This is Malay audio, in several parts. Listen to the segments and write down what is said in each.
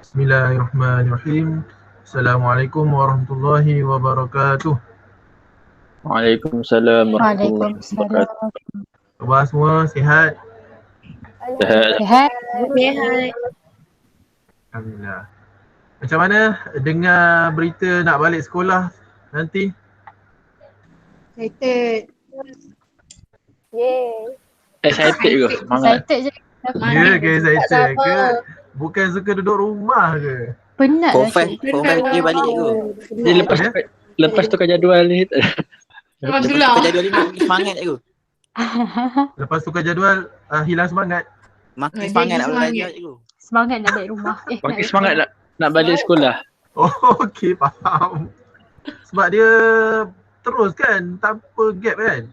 Bismillahirrahmanirrahim. Assalamualaikum warahmatullahi wabarakatuh. Waalaikumsalam warahmatullahi Waalaikumsalam. wabarakatuh. Khabar semua sihat? Sehat. Sihat? Sihat. Alhamdulillah. Macam mana dengar berita nak balik sekolah nanti? Excited. Excited ke? Semangat. Excited je. Ya ke excited Tak ke? sabar. Bukan suka duduk rumah ke? Penat lah Confirm dia balik cikgu. Dia lepas tukar jadual ni. Lepas Lepas tulang. tukar jadual ni makin semangat cikgu. Lepas tukar jadual hilang semangat. Makin Jadi semangat nak semangat. belajar cikgu. Semangat nak balik rumah. Makin semangat nak balik sekolah. Oh okey faham. Sebab dia terus kan, tanpa gap kan?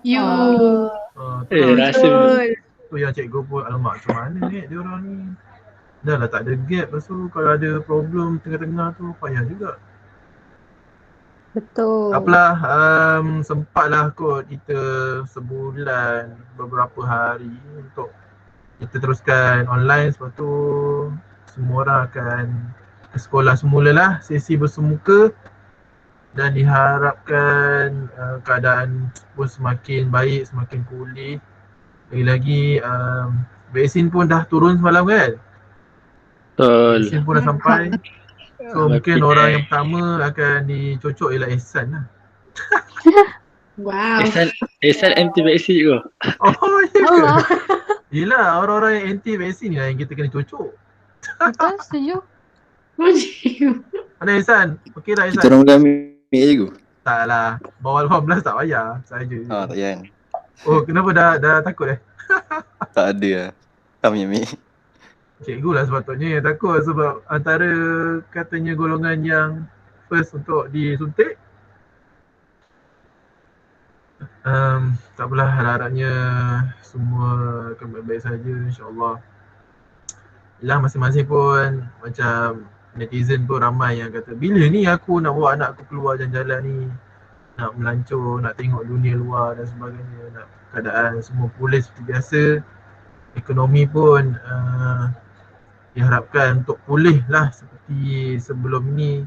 You. Rasa Tu yang cikgu pun alamak macam mana ni dia orang ni. Dah lah tak ada gap, lepas tu kalau ada problem tengah-tengah tu payah juga. Betul. Tak apalah, sempatlah kot kita sebulan beberapa hari untuk kita teruskan online. Sebab tu semua orang akan ke sekolah semula lah, sesi bersemuka, dan diharapkan keadaan pun semakin baik, semakin pulih. Lagi-lagi vaksin pun dah turun semalam kan? betul. Vaksin pun dah sampai. So mungkin Tapi, orang yang pertama akan dicocok ialah Ehsan lah. Wow. Ehsan anti vaksin ke? Oh ya ke? Allah. Yelah, orang-orang yang anti vaksin ni lah yang kita kena cocok. Betul, setuju. Mana Ehsan? Okey dah Kita Ehsan? orang boleh ambil cikgu. Tak lah, bawah 18 tak payah, saja je. Tak payah kan. Oh kenapa dah takut Tak ada lah. Kami ambil. Cikgu lah sepatutnya yang takut, sebab antara katanya golongan yang first untuk disuntik. Tak apalah, harap-harapnya semua akan baik-baik saja insyaAllah. Yelah, masing-masing pun macam netizen pun ramai yang kata, bila ni aku nak bawa anak aku keluar jalan-jalan ni, nak melancur, nak tengok dunia luar dan sebagainya, nak keadaan semua pulih seperti biasa. Ekonomi pun diharapkan untuk pulih lah seperti sebelum ni,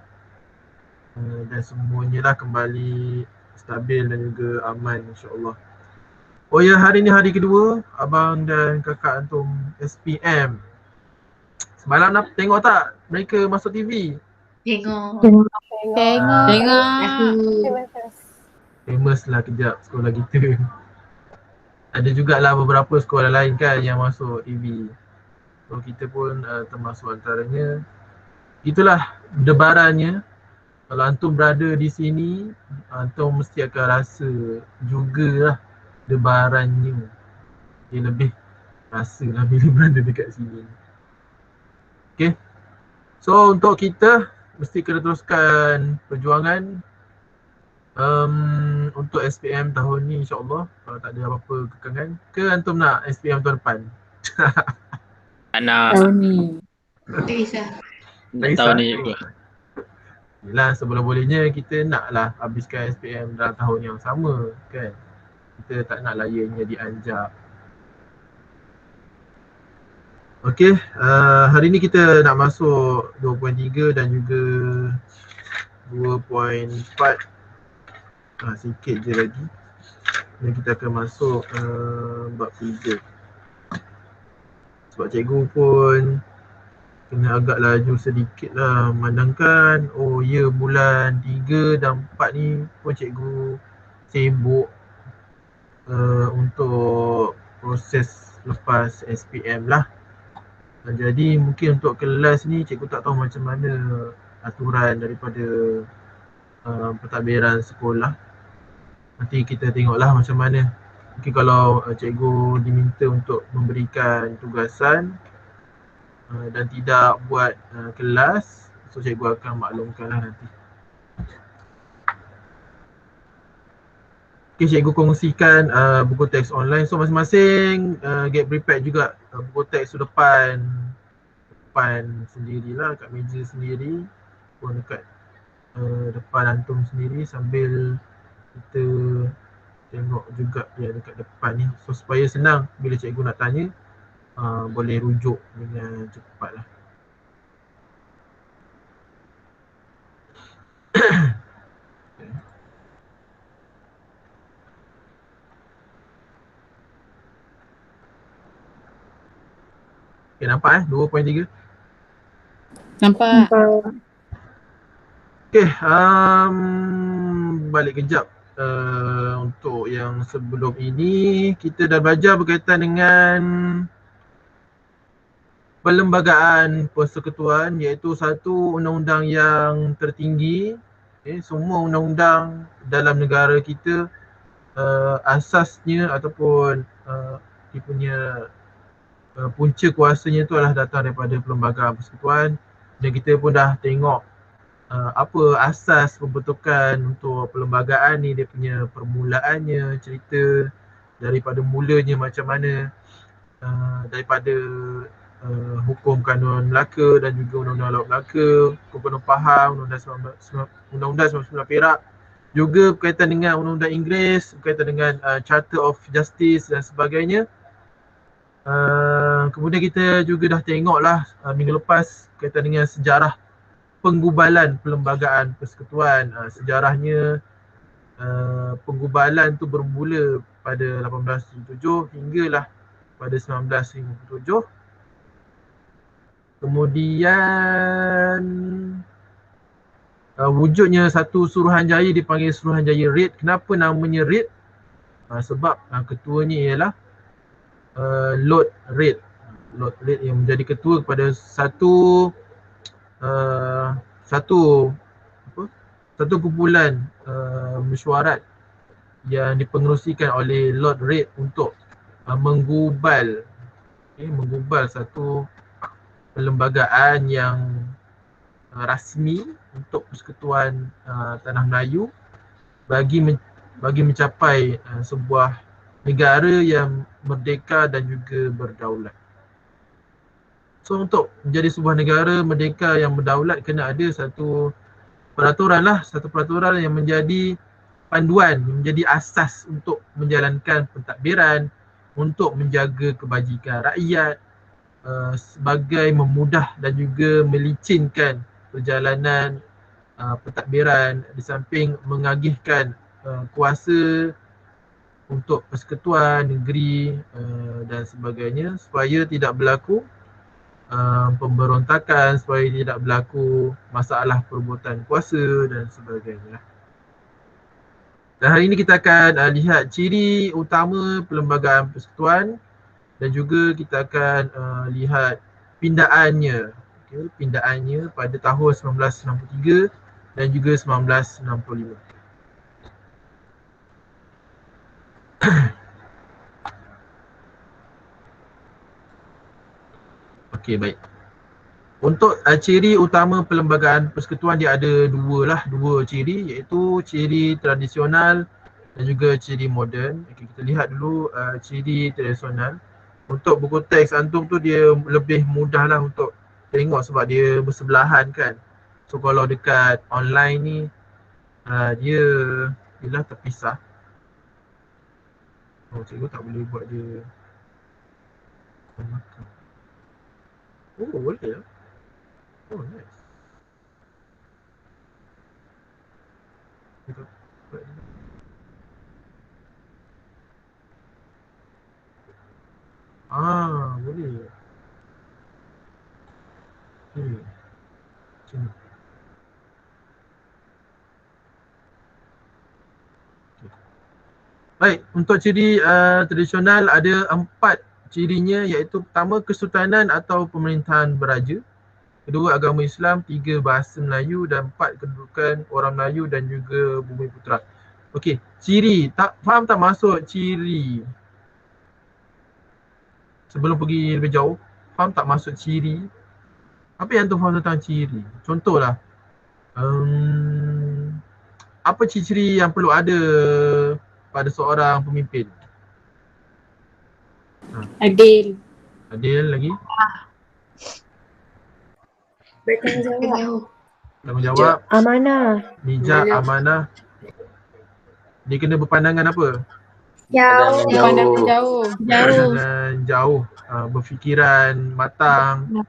dan semuanya lah kembali stabil dan juga aman insyaAllah. Oh ya, hari ni hari kedua abang dan kakak antum SPM. Semalam nak tengok tak mereka masuk TV? Tengok. Tengok. Famous lah kejap sekolah kita. Ada jugalah beberapa sekolah lain kan yang masuk TV. So kita pun termasuk antaranya. Itulah debarannya. Kalau antum berada di sini, antum mesti akan rasa jugalah debarannya. Dia lebih rasa lah bila berada dekat sini. Okay. So untuk kita mesti kena teruskan perjuangan untuk SPM tahun ni insyaAllah. Kalau tak ada apa-apa kekangan. Ke antum nak SPM tahun depan? Anak Tahun ni. Tak kisah. tahun ni ke? Yelah, sebelum-bolehnya kita naklah habiskan SPM dalam tahun yang sama kan. Kita tak nak layarnya dianjak. Okey, hari ni kita nak masuk 2.3 dan juga 2.4. Sikit je lagi. Dan kita akan masuk bab 3. Sebab cikgu pun kena agak laju sedikit lah memandangkan oh ya, bulan 3 dan 4 ni pun cikgu sibuk untuk proses lepas SPM lah. Jadi mungkin untuk kelas ni cikgu tak tahu macam mana aturan daripada pentadbiran sekolah. Nanti kita tengoklah macam mana. Mungkin kalau cikgu diminta untuk memberikan tugasan dan tidak buat kelas, so cikgu akan maklumkanlah nanti. Okay, cikgu kongsikan buku teks online. So masing-masing get prepared juga buku teks tu depan sendirilah, kat meja sendiri pun dekat depan antum sendiri, sambil kita tengok juga yang dekat depan ni. So supaya senang bila cikgu nak tanya, boleh rujuk dengan cepat lah. Okay, nampak 2.3. Nampak. Okay, balik kejap. Untuk yang sebelum ini, kita dah belajar berkaitan dengan perlembagaan persekutuan, iaitu satu undang-undang yang tertinggi. Semua undang-undang dalam negara kita asasnya ataupun dia punya punca kuasanya tu adalah datang daripada perlembagaan persekutuan. Dan kita pun dah tengok apa asas pembentukan untuk perlembagaan ni, dia punya permulaannya, cerita daripada mulanya macam mana, daripada hukum kanun Melaka dan juga undang-undang laut Melaka, hukum Pahang, undang-undang 99 Perak, juga berkaitan dengan undang-undang Inggeris, berkaitan dengan Charter of Justice dan sebagainya. Kemudian kita juga dah tengok lah minggu lepas berkaitan dengan sejarah penggubalan perlembagaan persekutuan. Sejarahnya penggubalan tu bermula pada 1877 hinggalah pada 1957. Kemudian wujudnya satu Suruhanjaya dipanggil Suruhanjaya Red. Kenapa namanya Red? Sebab ketuanya ialah Lord Red. Lord Red yang menjadi ketua kepada satu kumpulan mesyuarat yang dipengerusikan oleh Lord Red untuk menggubal satu perlembagaan yang rasmi untuk persekutuan Tanah Melayu bagi mencapai sebuah negara yang merdeka dan juga berdaulat. So untuk menjadi sebuah negara merdeka yang berdaulat, kena ada satu peraturan yang menjadi panduan, yang menjadi asas untuk menjalankan pentadbiran, untuk menjaga kebajikan rakyat, sebagai memudah dan juga melicinkan perjalanan pentadbiran, di samping mengagihkan kuasa untuk persekutuan negeri dan sebagainya, supaya tidak berlaku pemberontakan, supaya tidak berlaku masalah perebutan kuasa dan sebagainya. Dan hari ini kita akan lihat ciri utama perlembagaan persekutuan dan juga kita akan lihat pindaannya, pindaannya pada tahun 1963 dan juga 1965. Okey, baik. Untuk ciri utama perlembagaan persekutuan, dia ada dua ciri, iaitu ciri tradisional dan juga ciri moden. Okey, kita lihat dulu ciri tradisional. Untuk buku teks antum tu dia lebih mudah lah untuk tengok sebab dia bersebelahan kan. So kalau dekat online ni dia ialah terpisah. Cikgu tak boleh buat dia. Boleh lah. Nice. Kita buat dia. Boleh. Sini. Baik, untuk ciri tradisional ada 4 cirinya, iaitu pertama kesultanan atau pemerintahan beraja, kedua agama Islam, 3 bahasa Melayu dan 4 kedudukan orang Melayu dan juga bumi putera. Okey, ciri, faham tak maksud ciri? Sebelum pergi lebih jauh, faham tak maksud ciri? Apa yang tu faham tentang ciri? Contohlah, apa ciri-ciri yang perlu ada pada seorang pemimpin? Adil. Adil lagi? Bertanggungjawab. Amanah. Bijak, amanah. Dia kena berpandangan apa? Pandangan jauh. Pandangan jauh. Berfikiran matang.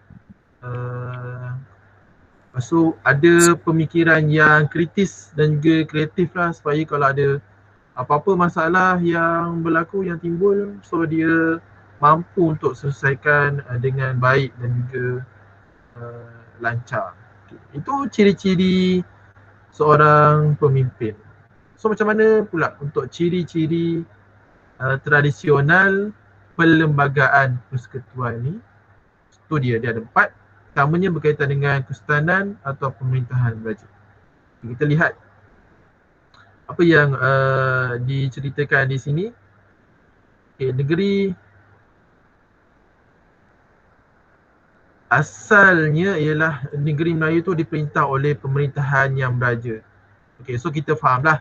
Lepas tu ada pemikiran yang kritis dan juga kreatif lah, supaya kalau ada apa-apa masalah yang berlaku, yang timbul, so dia mampu untuk selesaikan dengan baik dan juga lancar. Itu ciri-ciri seorang pemimpin. So macam mana pula untuk ciri-ciri tradisional perlembagaan persekutuan ni? Itu dia ada 4. Pertamanya berkaitan dengan kesultanan atau pemerintahan raja. Kita lihat apa yang diceritakan di sini. Negeri asalnya ialah negeri Melayu tu diperintah oleh pemerintahan yang beraja. So kita fahamlah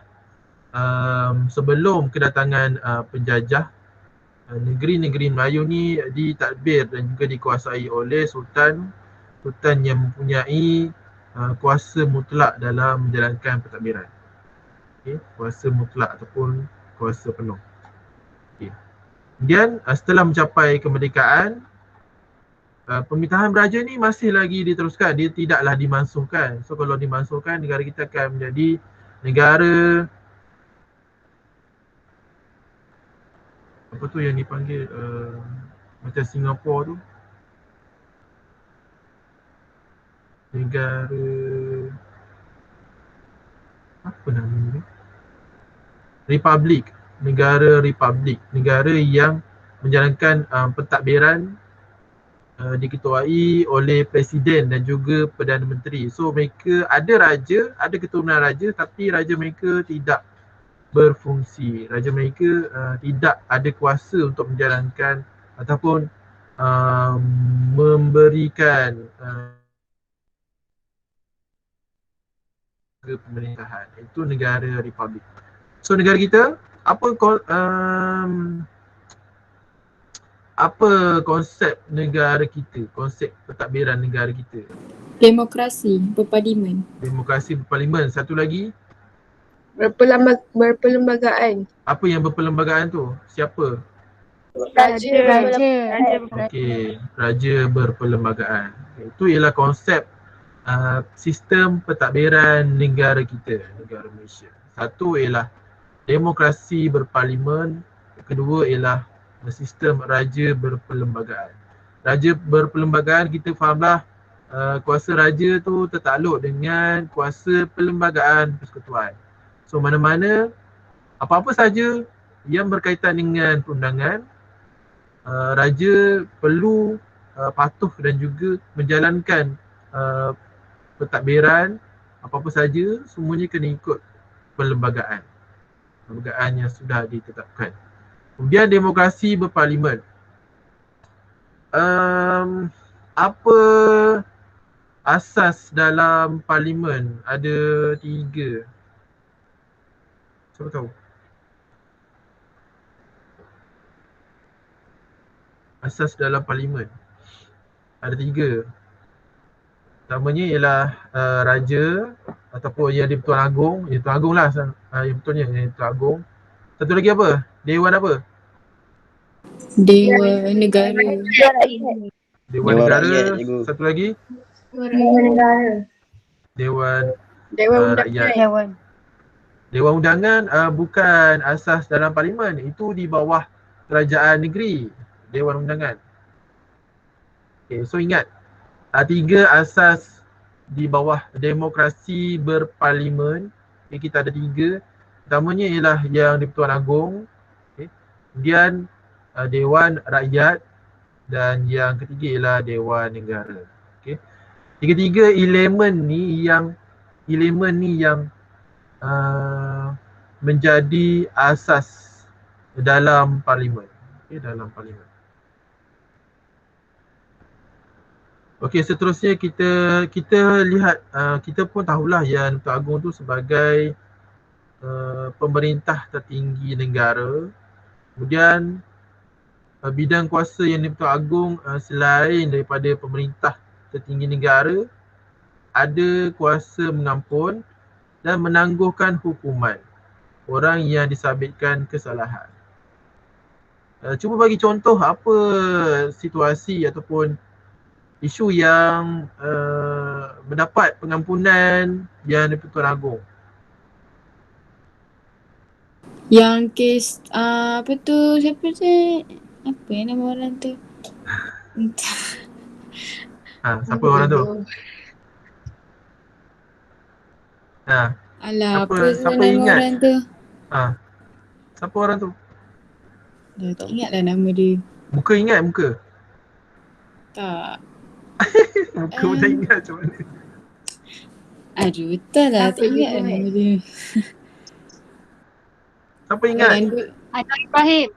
sebelum kedatangan penjajah, negeri-negeri Melayu ni ditadbir dan juga dikuasai oleh sultan yang mempunyai kuasa mutlak dalam menjalankan pentadbiran. Kuasa mutlak ataupun kuasa penuh. Kemudian setelah mencapai kemerdekaan, pemerintahan beraja ni masih lagi diteruskan, dia tidaklah dimansuhkan. So kalau dimansuhkan, negara kita akan menjadi negara apa tu yang dipanggil macam Singapura tu, negara apa namanya, republik, negara yang menjalankan pentadbiran diketuai oleh presiden dan juga Perdana Menteri. So mereka ada raja, ada keturunan raja, tapi raja mereka tidak berfungsi. Raja mereka tidak ada kuasa untuk menjalankan ataupun memberikan ke pemerintahan. Itu negara republik. So negara kita, apa konsep negara kita, konsep pentadbiran negara kita? Demokrasi berparlimen. Demokrasi berparlimen. Satu lagi, berperlembagaan. apa yang berperlembagaan tu? Siapa? Raja. Okey, raja berperlembagaan. Itu ialah konsep sistem pentadbiran negara kita, negara Malaysia. Satu ialah demokrasi berparlimen, kedua ialah sistem raja berperlembagaan. Raja berperlembagaan kita fahamlah kuasa raja tu tertakluk dengan kuasa perlembagaan persekutuan. So mana-mana apa-apa saja yang berkaitan dengan perundangan, raja perlu patuh dan juga menjalankan pentadbiran apa-apa saja, semuanya kena ikut perlembagaan yang sudah ditetapkan. Kemudian demokrasi berparlimen. Apa asas dalam parlimen? Ada 3. Siapa tahu? Asas dalam parlimen ada 3. Pertamanya ialah raja ataupun yang di-Pertuan Agong. Yang Pertuan Agong lah yang betulnya, yang Pertuan Agong. Satu lagi apa? Dewan apa? Dewan negara. Dewan negara. Satu lagi? Dewan negara. Dewan rakyat. Dewan undangan bukan asas dalam parlimen. Itu di bawah kerajaan negeri. Dewan undangan. Okay, so ingat 3 asas di bawah demokrasi berparlimen. Kita ada 3. Pertamanya ialah yang di-Pertuan Agong, kemudian Dewan Rakyat, dan yang ketiga ialah Dewan Negara. Tiga-tiga elemen ni yang menjadi asas dalam parlimen. Dalam parlimen. Seterusnya kita lihat, kita pun tahulah yang Pertuan Agong tu sebagai pemerintah tertinggi negara. Kemudian bidang kuasa yang di-Pertuan Agong selain daripada pemerintah tertinggi negara, ada kuasa mengampun dan menangguhkan hukuman orang yang disabitkan kesalahan. Cuba bagi contoh apa situasi ataupun isu yang mendapat pengampunan yang di-Pertuan Agong. Yang kes apa tu, siapa tu? Apa ya nama orang tu? Siapa orang tu? Alah, Siapa apa siapa nama ingat? orang tu? Siapa orang tu? Dah tak ingat lah nama dia. Muka ingat muka? Tak. Muka pun tak ingat macam mana? Aduh, betul lah. Tak Siapa ingat dia lah buat? nama dia. Siapa ingat? Anwar Ibrahim.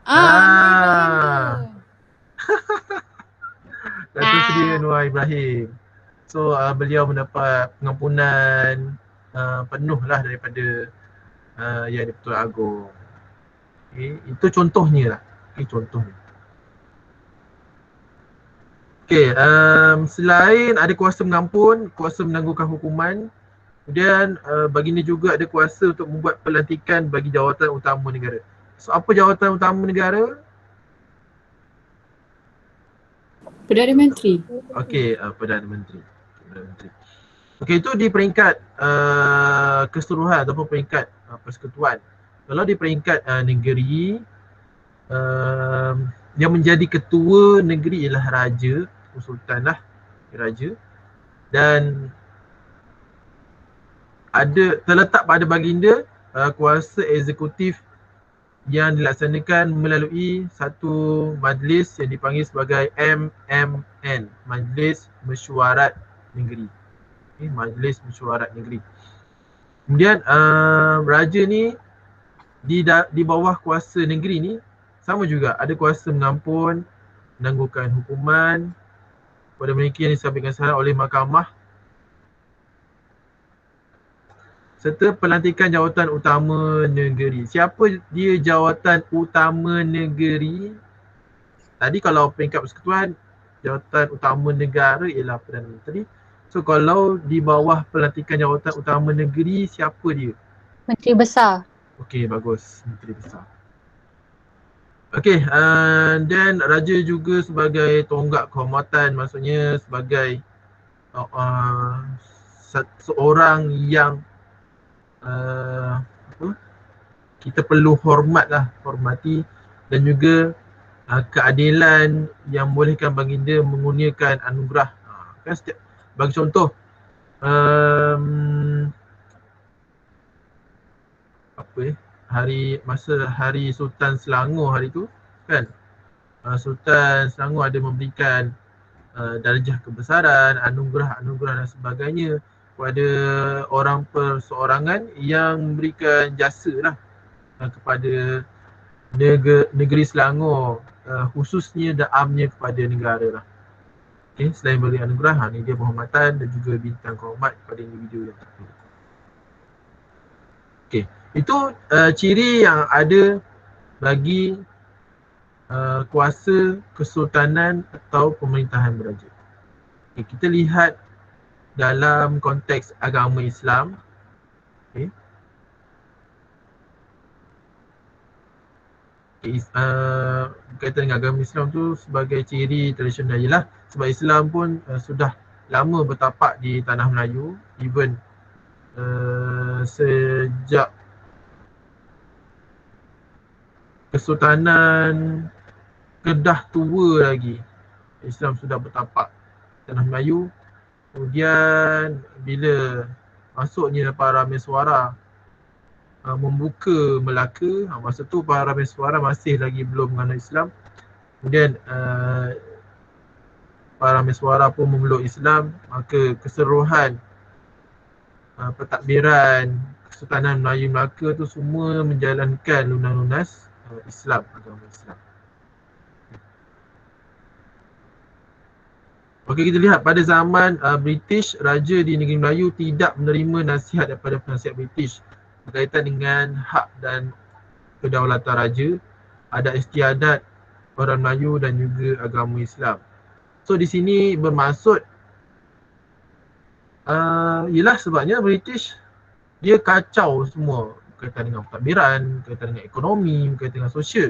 Ah. Datuk Seri Ah. Anwar Ibrahim. So beliau mendapat pengampunan penuh lah daripada Yang di-Pertuan Agong. Okay, itu contohnya lah. Contohnya. Selain ada kuasa mengampun, kuasa menangguhkan hukuman, kemudian baginda juga ada kuasa untuk membuat pelantikan bagi jawatan utama negara. So apa jawatan utama negara? Perdana Menteri. Perdana Menteri. Okey, itu di peringkat keseluruhan ataupun peringkat persekutuan. Kalau di peringkat negeri, yang menjadi ketua negeri ialah raja, sultan lah, raja. Dan terletak pada baginda kuasa eksekutif yang dilaksanakan melalui satu majlis yang dipanggil sebagai MMN, Majlis Mesyuarat Negeri. Majlis Mesyuarat Negeri. Kemudian raja ni di bawah kuasa negeri ni sama juga, ada kuasa mengampun, menangguhkan hukuman kepada mereka yang disabitkan syarat oleh mahkamah, serta pelantikan jawatan utama negeri. Siapa dia jawatan utama negeri? Tadi kalau peringkat persekutuan, jawatan utama negara ialah Perdana Menteri. So kalau di bawah pelantikan jawatan utama negeri, siapa dia? Menteri Besar. Okey, bagus. Menteri Besar. Okey, dan raja juga sebagai tonggak kehormatan, maksudnya sebagai seorang yang kita perlu hormati, dan juga keadilan yang membolehkan baginda mengurniakan anugerah. Kan setiap, bagi contoh hari Sultan Selangor hari tu kan, Sultan Selangor ada memberikan darjah kebesaran, anugerah dan sebagainya kepada orang perseorangan yang memberikan jasa lah kepada negeri Selangor, khususnya daamnya kepada negara lah. Okay, selain beri anugerah, ni dia penghormatan dan juga bintang kehormat kepada individu yang terpilih. Okay, itu ciri yang ada bagi kuasa kesultanan atau pemerintahan beraja. Okay, kita lihat dalam konteks agama Islam. Okay. Berkaitan dengan agama Islam tu sebagai ciri tradisional ialah sebab Islam pun sudah lama bertapak di tanah Melayu, even sejak Kesultanan Kedah tua lagi Islam sudah bertapak tanah Melayu. Kemudian bila masuknya para Meswara membuka Melaka, masa tu para Meswara masih lagi belum mengenal Islam. Kemudian para Meswara pun memeluk Islam, maka keseluruhan pentadbiran Kesultanan Melayu Melaka tu semua menjalankan lunas-lunas Islam, agama Islam. Okey, kita lihat pada zaman British, raja di negeri Melayu tidak menerima nasihat daripada penasihat British berkaitan dengan hak dan kedaulatan raja, adat istiadat orang Melayu dan juga agama Islam. So di sini bermaksud ialah sebabnya British dia kacau semua berkaitan dengan pentadbiran, berkaitan dengan ekonomi, berkaitan dengan sosial.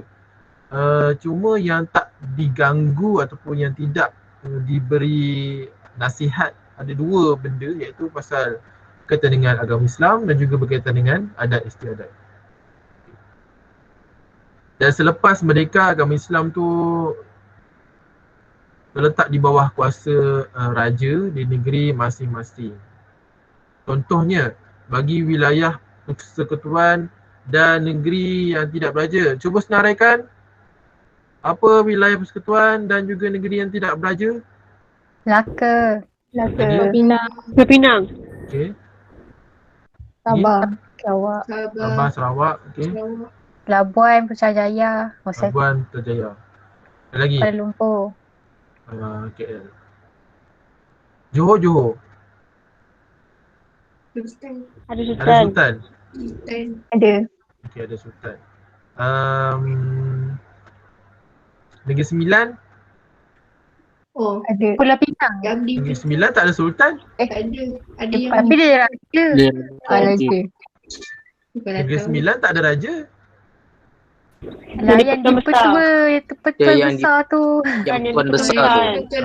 Cuma yang tak diganggu ataupun yang tidak diberi nasihat ada dua benda, iaitu pasal berkaitan dengan agama Islam dan juga berkaitan dengan adat istiadat. Dan selepas merdeka, agama Islam tu terletak di bawah kuasa raja di negeri masing-masing. Contohnya, bagi wilayah persekutuan dan negeri yang tidak beraja, cuba senaraikan apa wilayah persekutuan dan juga negeri yang tidak beraja? Melaka. Jadi, Pinang. okey. Sabah. Sarawak. Sabah, Sarawak, okey. Labuan, Putrajaya. Labuan, Putrajaya. Ada lagi? Kuala Lumpur. KL. Johor. Ada Ada Sultan. Ada. Okey, ada Sultan. Negeri Sembilan. Ada. Pulau Pinang. Negeri Sembilan tak ada Sultan. Tapi dia raja. Dia Raja. Negeri Sembilan tak ada raja. Lah yang di Pertua, Pertua yang di- besar tu. Yang Puan besar tu.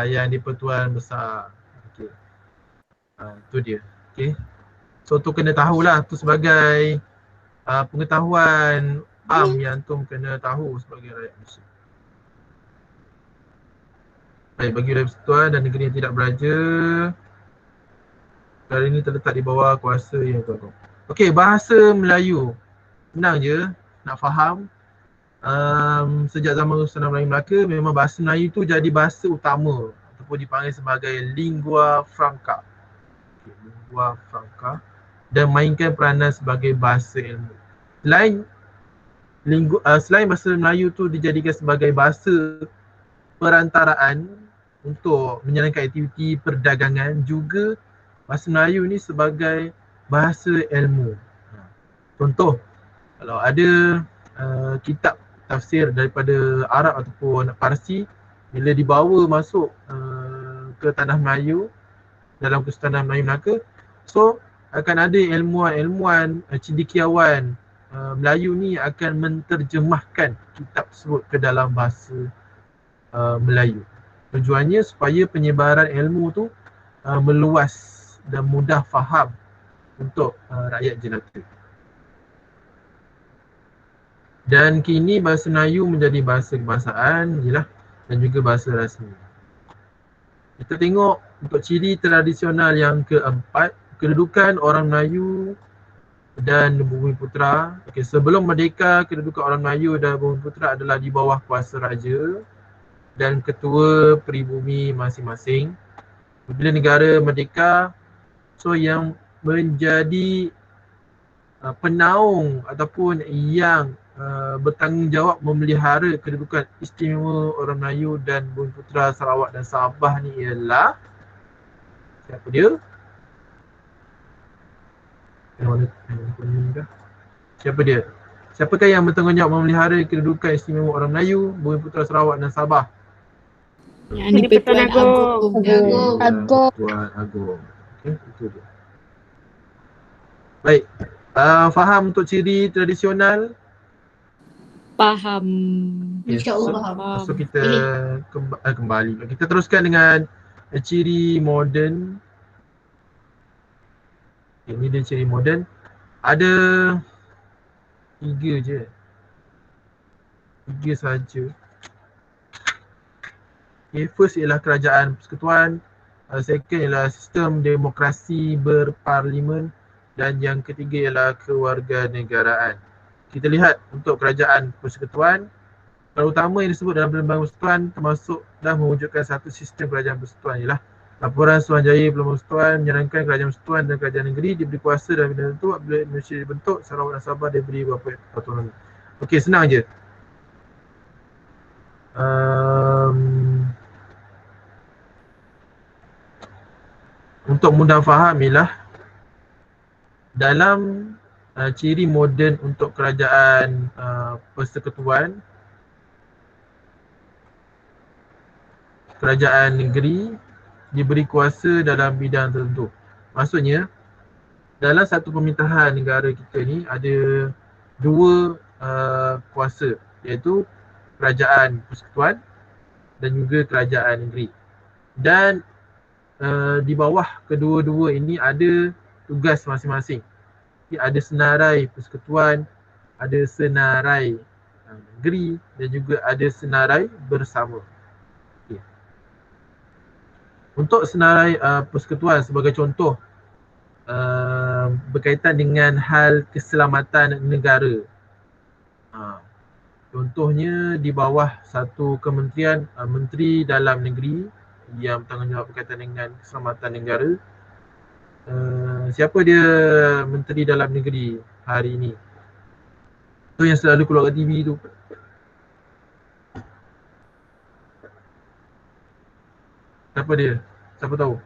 Yang di Pertuan Besar. Okey. Tu dia. Okey. So tu kena tahulah, tu sebagai pengetahuan yang tu kena tahu sebagai rakyat Malaysia. Baik, bagi wilayah persekutuan dan negeri yang tidak beraja, perkara ini terletak di bawah kuasa yang kuat. Okey, bahasa Melayu. Senang je nak faham. Sejak zaman Sultan Melayu Melaka, memang bahasa Melayu tu jadi bahasa utama ataupun dipanggil sebagai lingua franca. Okay, lingua franca, dan mainkan peranan sebagai bahasa ilmu. Selain bahasa Melayu tu dijadikan sebagai bahasa perantaraan untuk menjalankan aktiviti perdagangan, juga bahasa Melayu ni sebagai bahasa ilmu. Contoh, kalau ada kitab tafsir daripada Arab ataupun Parsi, bila dibawa masuk ke tanah Melayu, dalam Kesultanan Melayu Melaka, so akan ada ilmuwan-ilmuwan, cendekiawan Melayu ni akan menterjemahkan kitab tersebut ke dalam bahasa Melayu. Tujuannya supaya penyebaran ilmu tu meluas dan mudah faham untuk rakyat jelata. Dan kini bahasa Melayu menjadi bahasa kebangsaan dan juga bahasa rasmi. Kita tengok untuk ciri tradisional yang keempat, kedudukan orang Melayu dan Bumiputera. Okay, sebelum merdeka, kedudukan orang Melayu dan Bumiputera adalah di bawah kuasa raja dan ketua peribumi masing-masing. Bila negara merdeka, so yang menjadi penaung ataupun yang bertanggungjawab memelihara kedudukan istimewa orang Melayu dan Bumiputera, Sarawak dan Sabah ni ialah siapa dia? Siapa dia? Siapakah yang bertanggungjawab memelihara kedudukan istimewa orang Melayu, Bumiputera, Sarawak dan Sabah? Yang di Pertuan Agong. Agong. Tuan Agong. Okey, itu dia. Baik. Faham untuk ciri tradisional? Faham. InsyaAllah. So kita kembali. Kita teruskan dengan ciri moden. Ini dia ciri moden. Ada 3 je. 3 saja. Okay, first ialah kerajaan persekutuan, second ialah sistem demokrasi berparlimen, dan yang ketiga ialah kewarganegaraan. Kita lihat untuk kerajaan persekutuan, perkara utama yang disebut dalam Perlembagaan Persekutuan termasuk dah mewujudkan satu sistem kerajaan persekutuan ialah laporan Suruhanjaya Perlembagaan Persekutuan menyarankan kerajaan persekutuan dan kerajaan negeri diberi kuasa dan bidang tertentu apabila Malaysia dibentuk, Sarawak dan Sabah diberi beberapa autonomi. Okey, senang je. Untuk mudah faham ialah dalam ciri moden untuk kerajaan persekutuan, kerajaan negeri diberi kuasa dalam bidang tertentu. Maksudnya dalam satu pemerintahan negara kita ni ada 2 kuasa, iaitu kerajaan persekutuan dan juga kerajaan negeri. Dan di bawah kedua-dua ini ada tugas masing-masing. Ada senarai persekutuan, ada senarai negeri dan juga ada senarai bersama. Okay. Untuk senarai persekutuan sebagai contoh berkaitan dengan hal keselamatan negara. Contohnya di bawah satu kementerian, Menteri Dalam Negeri yang bertanggungjawab berkaitan dengan keselamatan negara. Siapa dia Menteri Dalam Negeri hari ini? Tu yang selalu keluar kat TV tu. Siapa dia? Siapa tahu?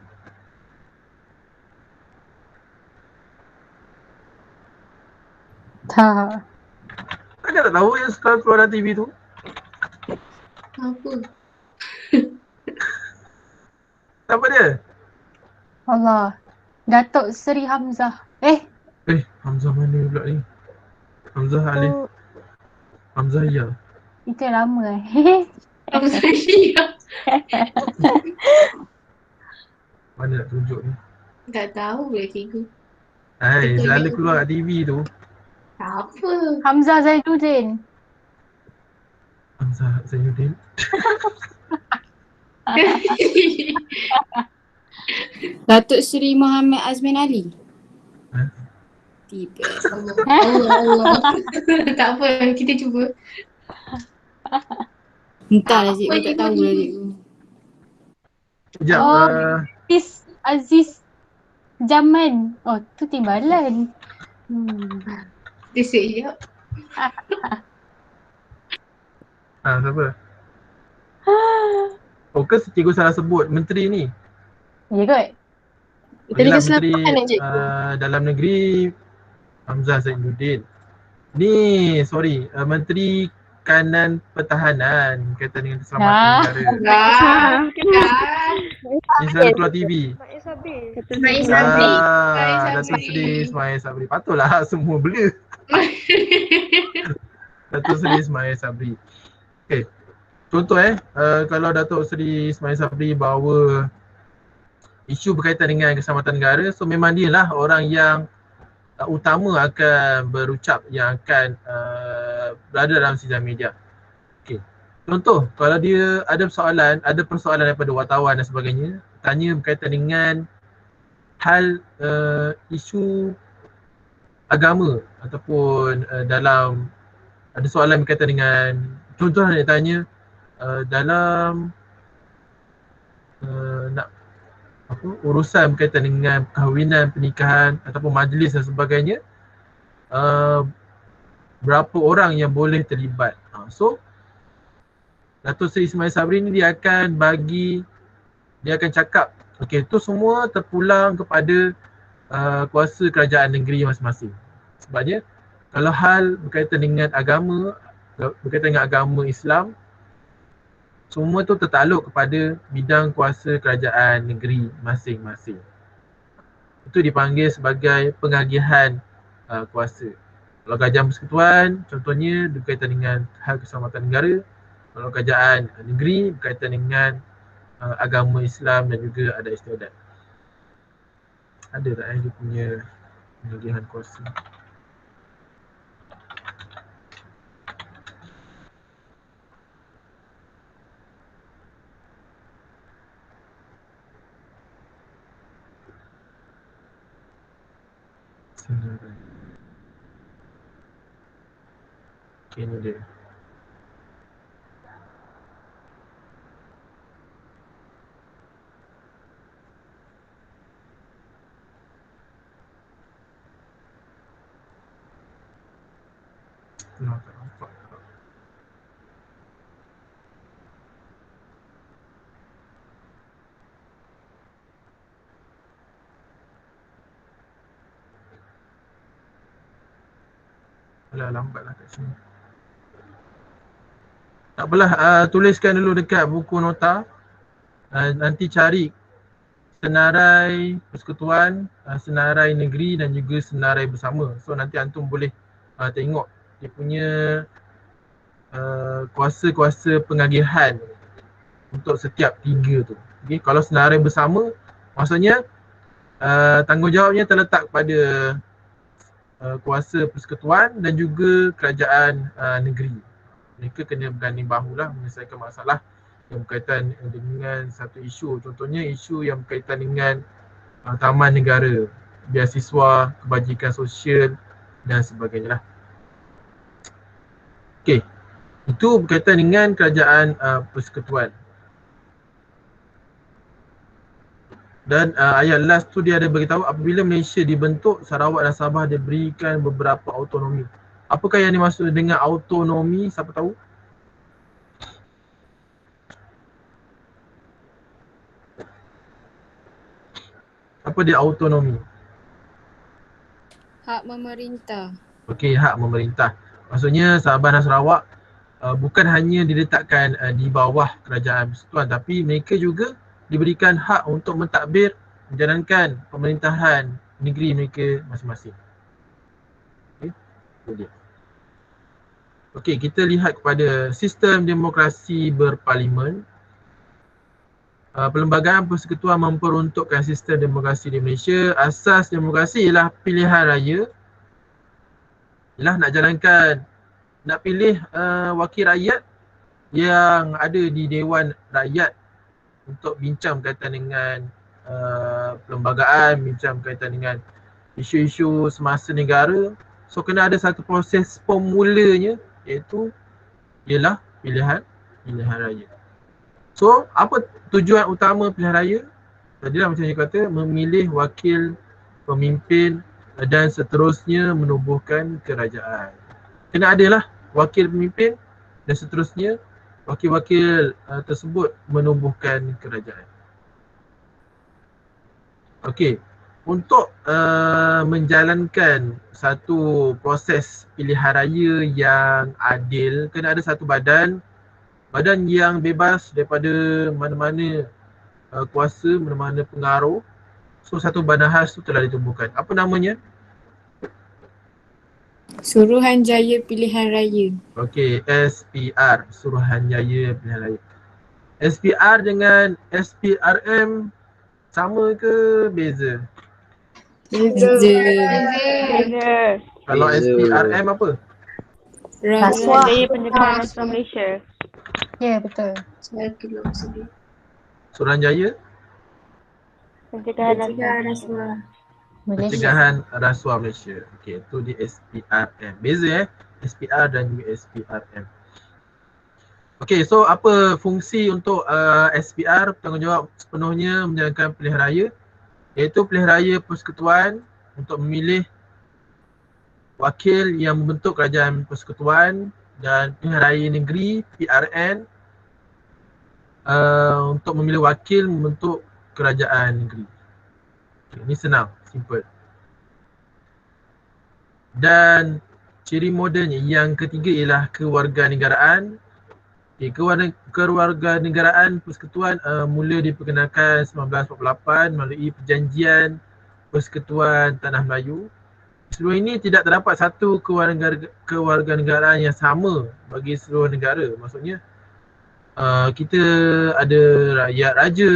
Tak. Ada tak tahu yang selalu keluar dalam TV tu? Apa? Siapa dia? Allah. Datuk Seri Hamzah. Hamzah mana pula ni? Hamzah Alif. Hamzah ya. Itu yang lama Apa saya? Mana nak tunjuk ni? Tak tahu lah cikgu. Hai, Betul selalu ni. keluar kat TV tu. Tak apa. Hamzah Zainuddin. Hamzah Zainuddin. Datuk Seri Muhammad Azmin Ali. Ha? Tiba. Allah. Tak apa, kita cuba. Entahlah Apa cikgu, tak cikgu tahu ni? lah cikgu. Sekejap. Oh. Aziz Zaman. Oh, tu Timbalan. Dia sekejap. Siapa? Oh ke cikgu salah sebut menteri ni? Ya kot? Tadi Yelah, keselamatan nak Menteri cikgu. Dalam Negeri Hamzah Zainuddin. Ni sorry, Menteri Kanan Pertahanan berkaitan dengan keselamatan Ah. negara. Dah. Ni selalu keluar TV. Ismail Sabri. Datuk Seri Ismail Sabri. Patutlah semua bela. Datuk Seri Ismail Sabri. Okay. Contoh kalau Datuk Seri Ismail Sabri bawa isu berkaitan dengan keselamatan negara, so memang dia lah orang yang utama akan berucap, yang akan berada dalam sidang media. Okay. Contoh, kalau dia ada persoalan daripada wartawan dan sebagainya, tanya berkaitan dengan hal isu agama ataupun dalam ada soalan berkaitan dengan, contoh dia tanya dalam nak urusan berkaitan dengan perkahwinan, pernikahan ataupun majlis dan sebagainya, berapa orang yang boleh terlibat. So Datuk Seri Ismail Sabri ni dia akan cakap, okey, tu semua terpulang kepada kuasa kerajaan negeri masing-masing. Sebabnya kalau hal berkaitan dengan agama, Islam, semua tu tertakluk kepada bidang kuasa kerajaan negeri masing-masing. Itu dipanggil sebagai pengagihan kuasa. Kalau kerajaan persekutuan, contohnya berkaitan dengan hal keselamatan negara. Kalau kerajaan negeri berkaitan dengan agama Islam dan juga adat istiadat. Ada tak dia punya pengagihan kuasa? Okay, ni dia. Tak nampak. Alah, lambatlah kat sini. Tak apalah, tuliskan dulu dekat buku nota. Nanti cari senarai persekutuan, senarai negeri dan juga senarai bersama. So nanti antum boleh tengok dia punya kuasa-kuasa pengagihan untuk setiap tiga tu. Okay, kalau senarai bersama, maksudnya tanggungjawabnya terletak pada kuasa persekutuan dan juga kerajaan negeri. mereka kena berganding bahulah menyelesaikan masalah yang berkaitan dengan satu isu. Contohnya isu yang berkaitan dengan taman negara, beasiswa, kebajikan sosial dan sebagainya lah. Okey, itu berkaitan dengan kerajaan persekutuan. Dan ayat last tu dia ada beritahu apabila Malaysia dibentuk, Sarawak dan Sabah diberikan beberapa autonomi. Apakah yang dimaksud dengan autonomi? Siapa tahu? Apa dia autonomi? Hak memerintah. Okey, hak memerintah. Maksudnya Sabah dan Sarawak bukan hanya diletakkan di bawah kerajaan persekutuan, tapi mereka juga diberikan hak untuk mentadbir, menjalankan pemerintahan negeri mereka masing-masing. Okey, itu dia. Okey, kita lihat kepada sistem demokrasi berparlimen. Perlembagaan Persekutuan memperuntukkan sistem demokrasi di Malaysia. Asas demokrasi ialah pilihan raya. Ialah nak jalankan, nak pilih wakil rakyat yang ada di Dewan Rakyat untuk bincang berkaitan dengan perlembagaan, bincang berkaitan dengan isu-isu semasa negara. So kena ada satu proses pemulanya, iaitu ialah pilihan raya. So apa tujuan utama pilihan raya? Tadilah macam saya kata, memilih wakil pemimpin dan seterusnya menubuhkan kerajaan. Kena adalah wakil pemimpin dan seterusnya wakil-wakil tersebut menubuhkan kerajaan. Okey, untuk menjalankan satu proses pilihan raya yang adil, kena ada satu badan yang bebas daripada mana-mana kuasa, mana-mana pengaruh. So satu badan khas tu telah ditubuhkan. Apa namanya? Suruhanjaya Pilihan Raya. Okey, SPR, Suruhanjaya Pilihan Raya. SPR dengan SPRM sama ke beza? Beza. Kalau Beza. SPRM apa? Rasuah. Jaya Pencegahan Rasuah Malaysia. Ya, betul. Suruhanjaya Pencegahan Rasuah. Malaysia. Pencegahan Rasuah Malaysia. Okey, itu di SPRM. Beza SPR dan juga SPRM. Okey, so apa fungsi untuk SPR? Bertanggungjawab sepenuhnya menjalankan pilihan raya, iaitu pilihan raya persekutuan untuk memilih wakil yang membentuk kerajaan persekutuan, dan pilihan raya negeri PRN untuk memilih wakil membentuk kerajaan negeri. Okay, ini senang, simple. Dan ciri modernnya yang ketiga ialah kewarganegaraan. Okay, kewarganegaraan persekutuan mula diperkenalkan 1948 melalui perjanjian Persekutuan Tanah Melayu. Sebelum ini tidak terdapat satu kewarganegaraan yang sama bagi seluruh negara. Maksudnya kita ada rakyat raja,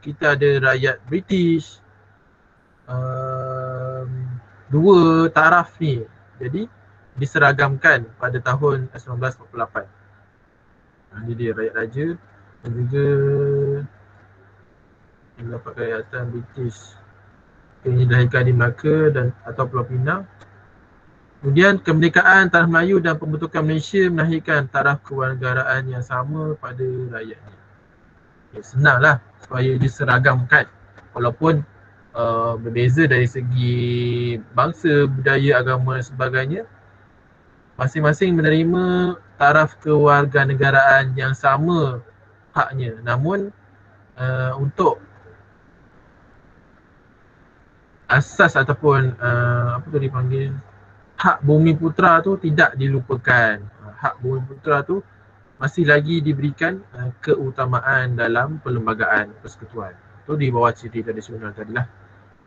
kita ada rakyat British, dua taraf ni. Jadi diseragamkan pada tahun 1948. Jadi rakyat raja dan juga yang dapat kerakyatan British yang dilahirkan di Melaka dan atau Pulau Pinang. Kemudian kemerdekaan Tanah Melayu dan pembentukan Malaysia melahirkan taraf kewarganegaraan yang sama pada rakyatnya. Ya, senanglah supaya diseragamkan walaupun berbeza dari segi bangsa, budaya, agama dan sebagainya. Masing-masing menerima taraf kewarganegaraan yang sama haknya. Namun untuk asas ataupun apa tu dipanggil, hak bumi putera tu tidak dilupakan. Hak bumi putera tu masih lagi diberikan keutamaan dalam perlembagaan persekutuan. Itu di bawah ciri tradisional tadilah.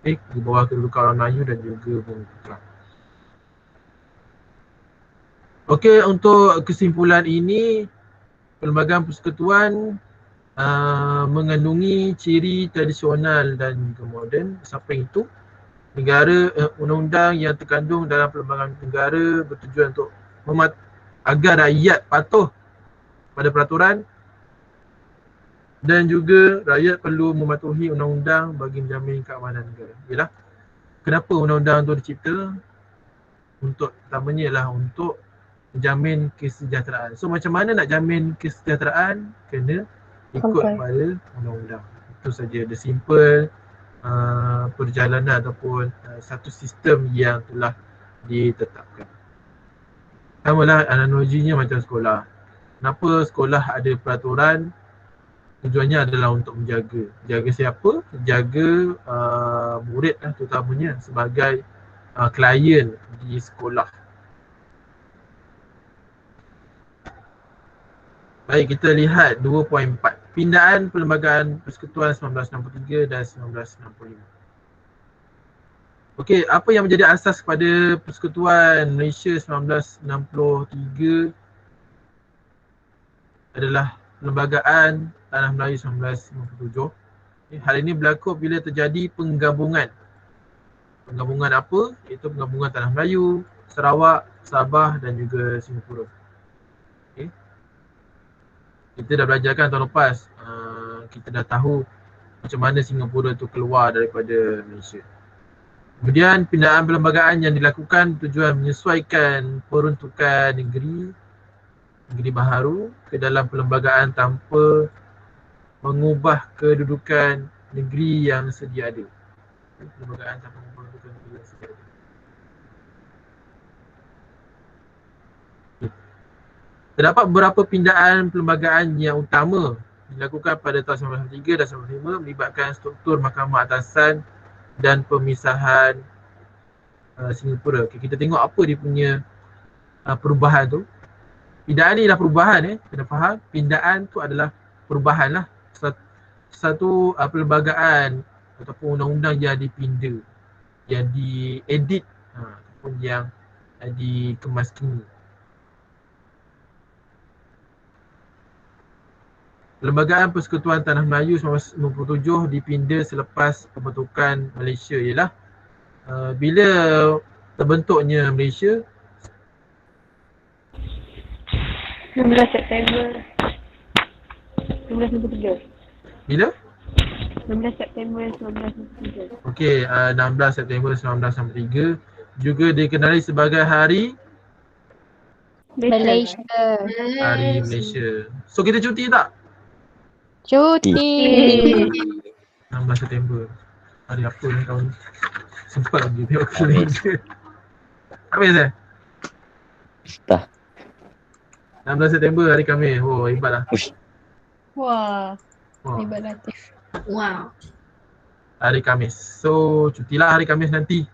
Di bawah kedudukan orang Melayu dan juga bumi putera. Okey, untuk kesimpulan ini, perlembagaan persekutuan mengandungi ciri tradisional dan juga moden. Samping itu, negara undang-undang yang terkandung dalam perlembagaan negara bertujuan untuk agar rakyat patuh pada peraturan, dan juga rakyat perlu mematuhi undang-undang bagi menjamin keamanan negara. Yalah, kenapa undang-undang tu dicipta? Untuk pertamanya ialah untuk menjamin kesejahteraan. So macam mana nak jamin kesejahteraan? Kena ikut pada undang-undang. Itu saja, the simple perjalanan ataupun satu sistem yang telah ditetapkan. Samalah analoginya macam sekolah. Kenapa sekolah ada peraturan? Tujuannya adalah untuk menjaga. Jaga siapa? Jaga murid lah terutamanya sebagai klien di sekolah. Baik, kita lihat 2.4. Pindaan Perlembagaan Persekutuan 1963 dan 1965. Okey, apa yang menjadi asas kepada Persekutuan Malaysia 1963 adalah Perlembagaan Tanah Melayu 1957. Hal ini berlaku bila terjadi penggabungan. Penggabungan apa? Iaitu penggabungan Tanah Melayu, Sarawak, Sabah dan juga Singapura. Okay. Kita dah belajar kan tahun lepas. Kita dah tahu macam mana Singapura tu keluar daripada Malaysia. Kemudian pindaan perlembagaan yang dilakukan tujuan menyesuaikan peruntukan negeri baharu ke dalam perlembagaan tanpa mengubah kedudukan negeri yang sedia ada. Perlembagaan tanpa mengubah kedudukan negeri yang sedia ada. Terdapat beberapa pindaan perlembagaan yang utama dilakukan pada tahun 1993 dan 1995 melibatkan struktur mahkamah atasan dan pemisahan Singapura. Okay, kita tengok apa dia punya perubahan tu. Pindaan ni adalah perubahan, kena faham. Pindaan tu adalah perubahan lah. Satu perlembagaan ataupun undang-undang yang dipinda, yang diedit ataupun yang dikemas kini. Perlembagaan Persekutuan Tanah Melayu 1997 dipinda selepas pembentukan Malaysia ialah bila terbentuknya Malaysia 16 September 1993. Bila? 16 September 1993. Okey, 16 September 1993 juga dikenali sebagai Hari Malaysia. Hari Malaysia. So kita cuti tak? Cuti. 16 September. Hari apa ni tahun ni? Sempat lagi tengok kalender. Khamis Tak. 16 September hari Khamis. Oh, hebat lah. Wah, Oh, hebat Latif. Wow. hari Khamis. So, cutilah hari Khamis nanti.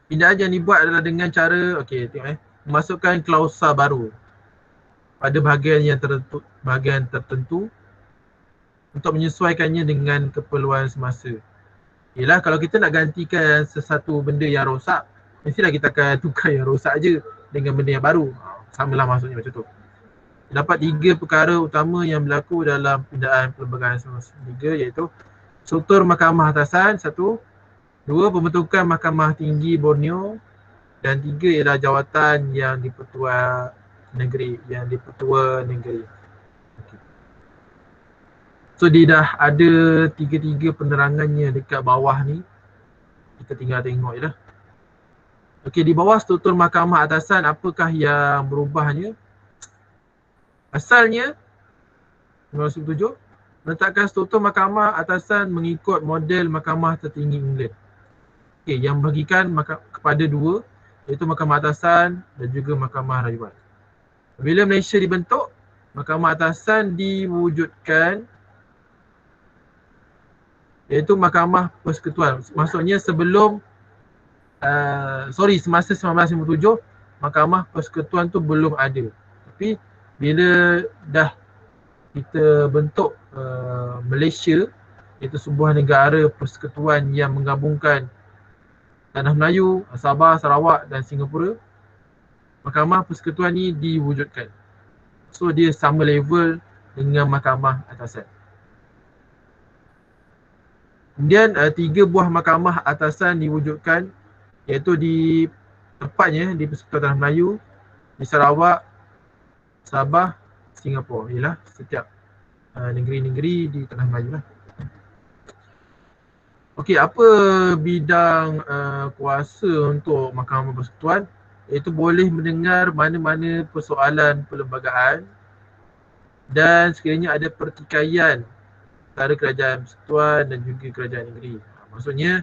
Pindaan yang dibuat adalah dengan cara, okey, tengok memasukkan klausa baru pada bahagian tertentu untuk menyesuaikannya dengan keperluan semasa. Yelah, kalau kita nak gantikan sesuatu benda yang rosak, mestilah kita akan tukar yang rosak je dengan benda yang baru. Samalah maksudnya macam tu. Terdapat 3 perkara utama yang berlaku dalam pindaan Perlembagaan 1993 iaitu struktur Mahkamah Atasan 1, 2 pembentukan Mahkamah Tinggi Borneo dan 3 ialah jawatan yang dipertua negeri. Okay. So dia dah ada 3 penerangannya dekat bawah ni. Kita tinggal tengok je lah. Okey, di bawah struktur Mahkamah Atasan apakah yang berubahnya? Asalnya 1997 meletakkan struktur Mahkamah Atasan mengikut model Mahkamah Tertinggi England. Okey, yang bahagikan kepada 2 iaitu Mahkamah Atasan dan juga Mahkamah Rayuan. Bila Malaysia dibentuk, Mahkamah Atasan diwujudkan iaitu Mahkamah Persekutuan. Maksudnya sebelum semasa 1957 Mahkamah Persekutuan tu belum ada. Tapi bila dah kita bentuk Malaysia, iaitu sebuah negara persekutuan yang menggabungkan Tanah Melayu, Sabah, Sarawak dan Singapura, Mahkamah Persekutuan ni diwujudkan. So dia sama level dengan Mahkamah Atasan. Kemudian 3 buah Mahkamah Atasan diwujudkan iaitu di tepatnya di Persekutuan Tanah Melayu, di Sarawak, Sabah, Singapura. Ialah setiap negeri-negeri di Tengah Melayu lah. Okey, apa bidang kuasa untuk Mahkamah Persekutuan? Iaitu boleh mendengar mana-mana persoalan perlembagaan dan sekiranya ada pertikaian antara kerajaan persekutuan dan juga kerajaan negeri. Maksudnya,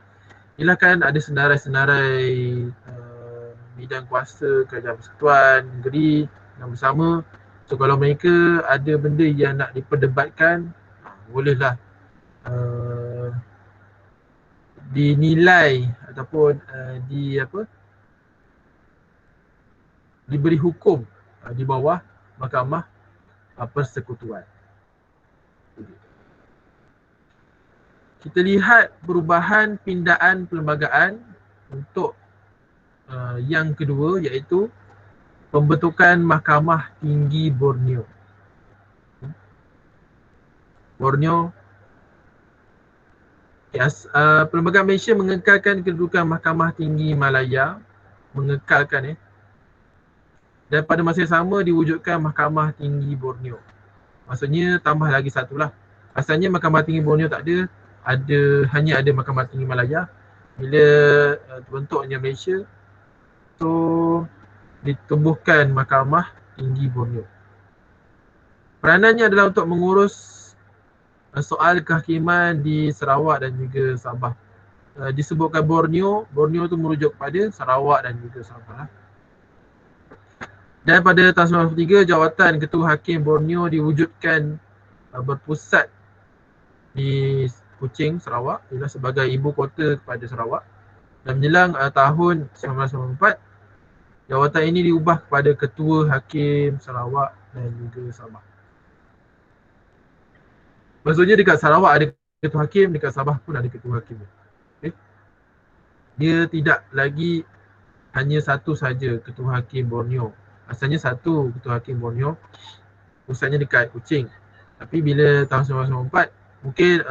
ialah kan ada senarai-senarai bidang kuasa kerajaan persekutuan, negeri yang bersama. So kalau mereka ada benda yang nak diperdebatkan, bolehlah dinilai ataupun diberi hukum di bawah Mahkamah Persekutuan. Kita lihat perubahan pindaan perlembagaan untuk yang kedua, iaitu pembentukan Mahkamah Tinggi Borneo. Perlembagaan Malaysia mengekalkan kedudukan Mahkamah Tinggi Malaya, dan pada masa yang sama diwujudkan Mahkamah Tinggi Borneo. Maksudnya tambah lagi satu lah. Asalnya Mahkamah Tinggi Borneo tak ada, hanya ada Mahkamah Tinggi Malaya. Bila terbentuknya Malaysia, so ditumbuhkan Mahkamah Tinggi Borneo. Peranannya adalah untuk mengurus soal kehakiman di Sarawak dan juga Sabah. Disebutkan Borneo tu merujuk kepada Sarawak dan juga Sabah. Dan pada tahun 1993, jawatan Ketua Hakim Borneo diwujudkan berpusat di Kuching, Sarawak, ialah sebagai ibu kota kepada Sarawak. Dan menjelang tahun 1994, jawatan ini diubah kepada Ketua Hakim Sarawak dan juga Sabah. Maksudnya dekat Sarawak ada Ketua Hakim, dekat Sabah pun ada Ketua Hakim. Okay. Dia tidak lagi hanya satu saja Ketua Hakim Borneo. Asalnya satu Ketua Hakim Borneo, pusatnya dekat Kuching. Tapi bila tahun 1994, mungkin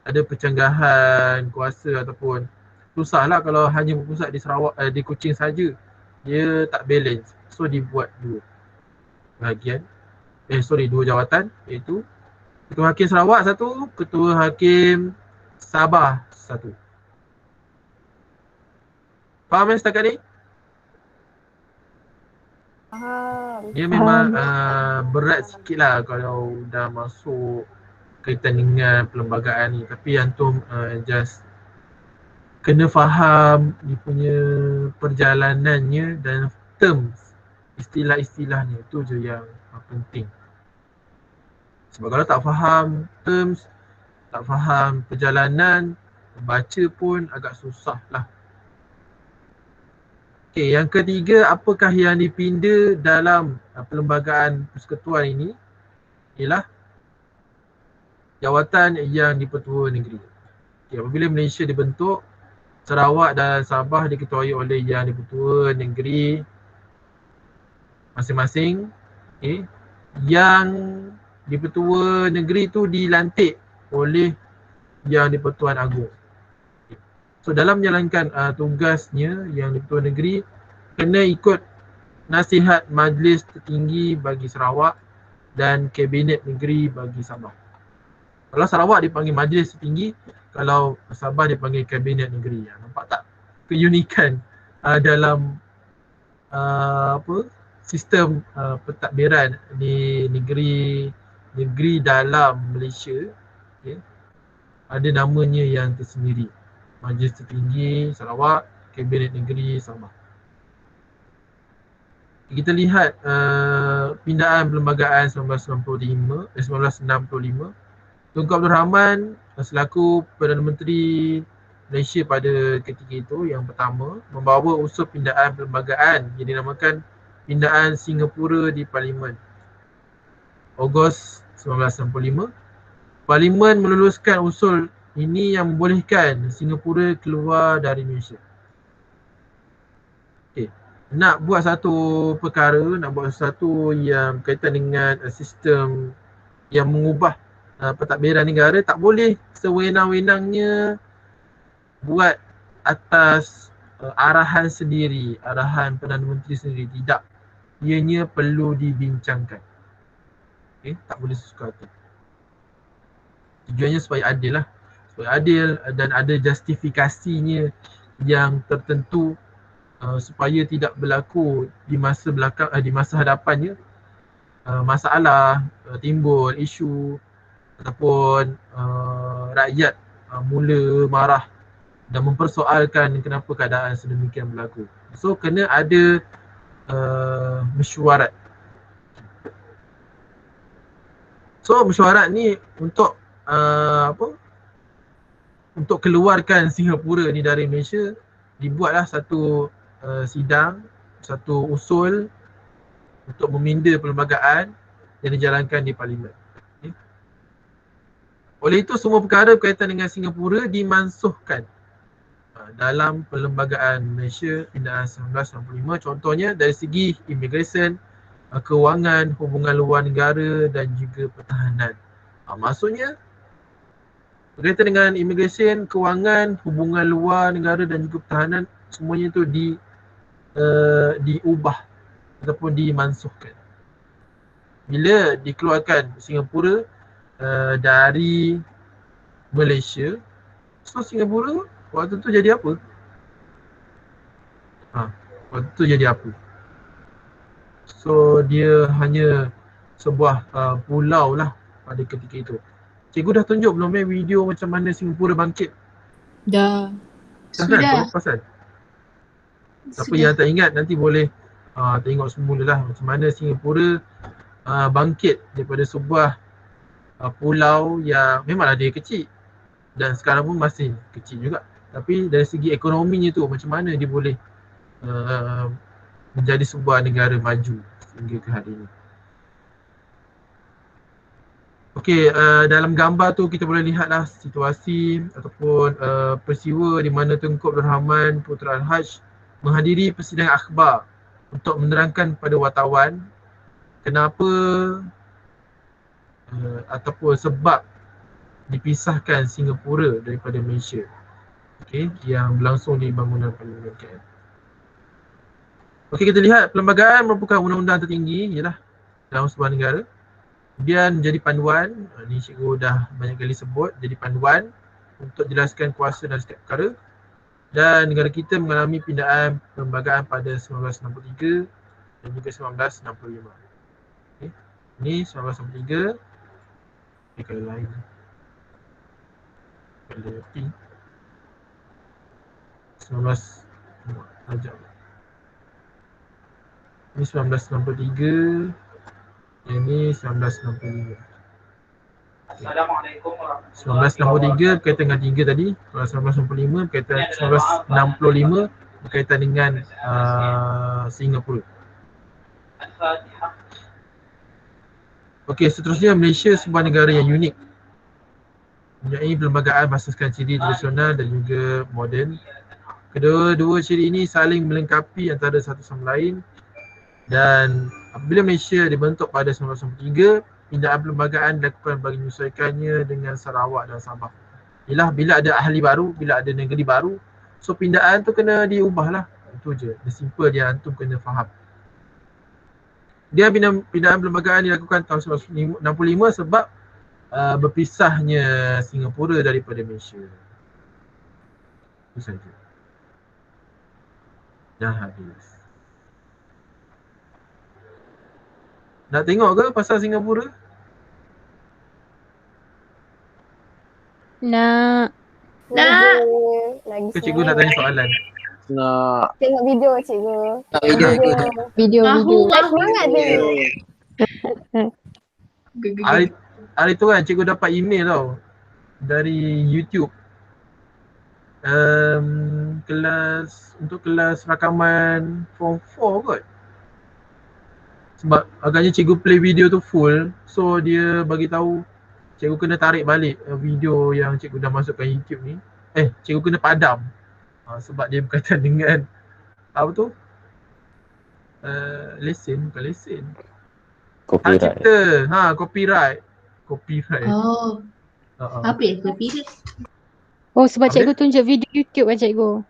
ada pencanggahan kuasa ataupun susahlah kalau hanya berpusat di Sarawak, di Kuching saja. Dia tak balance. So dibuat dua jawatan, iaitu Ketua Hakim Sarawak satu, Ketua Hakim Sabah satu. Faham setakat ni? Dia memang berat sikit lah kalau dah masuk kaitan dengan perlembagaan ni. Tapi antum just kena faham dia punya perjalanannya dan terms, istilah-istilahnya. Itu je yang penting. Sebab kalau tak faham terms, tak faham perjalanan, baca pun agak susah lah. Okey, yang ketiga, apakah yang dipinda dalam perlembagaan persekutuan ini? Ialah jawatan yang dipertua negeri. Okay, apabila Malaysia dibentuk, Sarawak dan Sabah diketuai oleh yang dipertua negeri masing-masing. Okay. Yang dipertua negeri tu dilantik oleh yang di-Pertuan Agong. So dalam menjalankan tugasnya, yang di-Pertuan negeri kena ikut nasihat Majlis Tertinggi bagi Sarawak dan Kabinet Negeri bagi Sabah. Kalau Sarawak dipanggil Majlis Tertinggi, kalau Sabah dipanggil Kabinet Negeri. Nampak tak keunikan dalam sistem pentadbiran di negeri dalam Malaysia, okay, ada namanya yang tersendiri. Majlis Tertinggi Sarawak, Kabinet Negeri Sabah. Kita lihat pindaan perlembagaan 1965. Tunku Abdul Rahman selaku Perdana Menteri Malaysia pada ketika itu, yang pertama membawa usul pindaan perlembagaan yang dinamakan Pindaan Singapura di Parlimen. Ogos 1965, Parlimen meluluskan usul ini yang membolehkan Singapura keluar dari Malaysia. Okay. Nak buat satu perkara, nak buat sesuatu yang berkaitan dengan sistem yang mengubah pentadbiran negara, tak boleh sewenang-wenangnya buat atas arahan sendiri, arahan Perdana Menteri sendiri. Tidak. ianya perlu dibincangkan. Okay, tak boleh sesuka hati. Tujuannya supaya adil lah. Supaya adil dan ada justifikasinya yang tertentu supaya tidak berlaku di masa belakang, di masa hadapannya masalah timbul, isu ataupun rakyat mula marah dan mempersoalkan kenapa keadaan sedemikian berlaku. So kena ada mesyuarat. So mesyuarat ni untuk untuk keluarkan Singapura ni dari Malaysia, dibuatlah satu sidang, satu usul untuk meminda perlembagaan dan dijalankan di parlimen. Okay. Oleh itu semua perkara berkaitan dengan Singapura dimansuhkan dalam Perlembagaan Malaysia Pindaan 1965. Contohnya dari segi immigration, kewangan, hubungan luar negara dan juga pertahanan. Maksudnya berkaitan dengan immigration, kewangan, hubungan luar negara dan juga pertahanan, semuanya itu diubah ataupun dimansuhkan. Bila dikeluarkan Singapura dari Malaysia, so Singapura waktu tu jadi apa? Waktu tu jadi apa? So dia hanya sebuah pulau lah pada ketika itu. Cikgu dah tunjuk belum video macam mana Singapura bangkit? Dah. Kan? Sudah. Pasal. Siapa yang tak ingat nanti boleh tengok semula lah macam mana Singapura bangkit daripada sebuah pulau yang memanglah dia kecil dan sekarang pun masih kecil juga. Tapi dari segi ekonominya tu macam mana dia boleh menjadi sebuah negara maju hingga ke hari ini. Okey, dalam gambar tu kita boleh lihatlah situasi ataupun peristiwa di mana Tunku Abdul Rahman Putra Al-Haj menghadiri persidangan akhbar untuk menerangkan kepada wartawan kenapa ataupun sebab dipisahkan Singapura daripada Malaysia. Okey, yang berlangsung di bangunan Parlimen KL. Okey, kita lihat perlembagaan merupakan undang-undang tertinggi ialah dalam sebuah negara. Kemudian menjadi panduan, ni cikgu dah banyak kali sebut, jadi panduan untuk jelaskan kuasa dan setiap perkara. Dan negara kita mengalami pindaan perlembagaan pada 1963 dan juga 1965. Okay. Ini 1963. Okay, kalau lain. Kalau P. 19. Ini 1963. Yang ni 1965. Assalamualaikum warahmatullahi 1963 berkaitan dengan 3 tadi. Kalau 1965 berkaitan 1965 berkaitan dengan Singapura. Okey, seterusnya Malaysia sebuah negara yang unik. Mempunyai perlembagaan berasaskan ciri tradisional dan juga moden. Kedua-dua ciri ini saling melengkapi antara satu sama lain. Dan apabila Malaysia dibentuk pada 1993, pindaan perlembagaan dilakukan bagi menyesuaikannya dengan Sarawak dan Sabah. Ialah bila ada ahli baru, bila ada negeri baru, so pindaan tu kena diubah lah. Itu je, the simple dia, antum kena faham. Dia pindaan perlembagaan dilakukan tahun 1965 sebab berpisahnya Singapura daripada Malaysia. Itu saja. Dah habis. Nak tengok ke pasal Singapura? Nak. Lagi Ke cikgu nak tanya soalan? Nak. tengok video cikgu. Video. Semangat dia. Hari tu kan cikgu dapat email tau dari YouTube. Untuk kelas rakaman form 4 kot. Sebab agaknya cikgu play video tu full, so dia bagi tahu cikgu kena tarik balik video yang cikgu dah masukkan YouTube ni. Cikgu kena padam sebab dia berkaitan dengan apa tu? Lesen, bukan lesen. Copyright. Hak cipta, copyright. Oh. Apa ya? Copyright? Oh, sebab cikgu tunjuk video YouTube kan cikgu?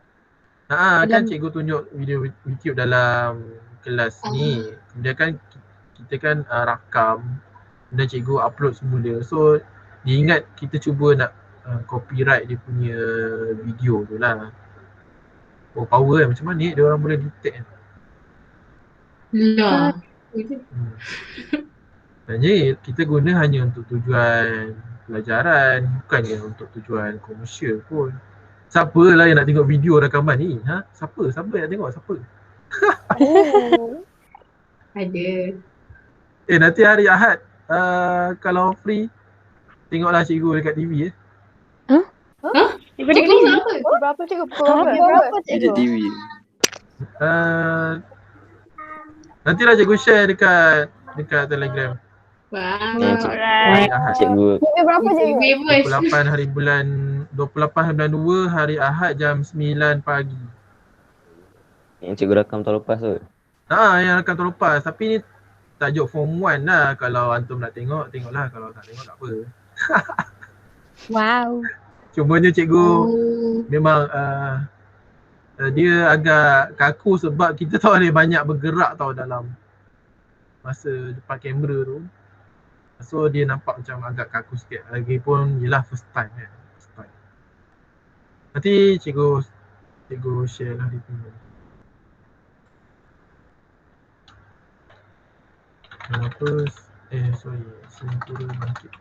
Kan cikgu tunjuk video YouTube dalam kelas ni. Kemudian kan kita kan rakam, kemudian cikgu upload semula. So dia ingat kita cuba nak copyright dia punya video tu lah. Oh power kan, macam mana dia orang boleh detect kan? Lah. Sebenarnya kita guna hanya untuk tujuan pelajaran, bukannya untuk tujuan komersial pun. Siapa lah yang nak tengok video rakaman ni? Ha? Siapa yang nak tengok? Siapa? Ada. Nanti hari Ahad kalau free tengoklah cikgu dekat TV Cikgu apa? Berapa cikgu? Berapa Ada cikgu? TV. Nantilah cikgu share dekat Telegram. Wow. Hari Ahad. Cikgu TV berapa cikgu? Famous. 28 hari bulan 2 hari Ahad jam 9 pagi. yang cikgu rakam tahun lepas tu. Yang akan terlepas. Tapi ni tajuk form 1 lah. Kalau antum nak tengok, tengoklah. Kalau tak tengok tak apa. Wow. Cumanya cikgu Oh. memang dia agak kaku sebab kita tak boleh banyak bergerak tau dalam masa depan kamera tu. So dia nampak macam agak kaku sikit. Lagipun yelah first time kan. First time. Nanti cikgu share lah dia punya. Kenapa Singapura bangkit.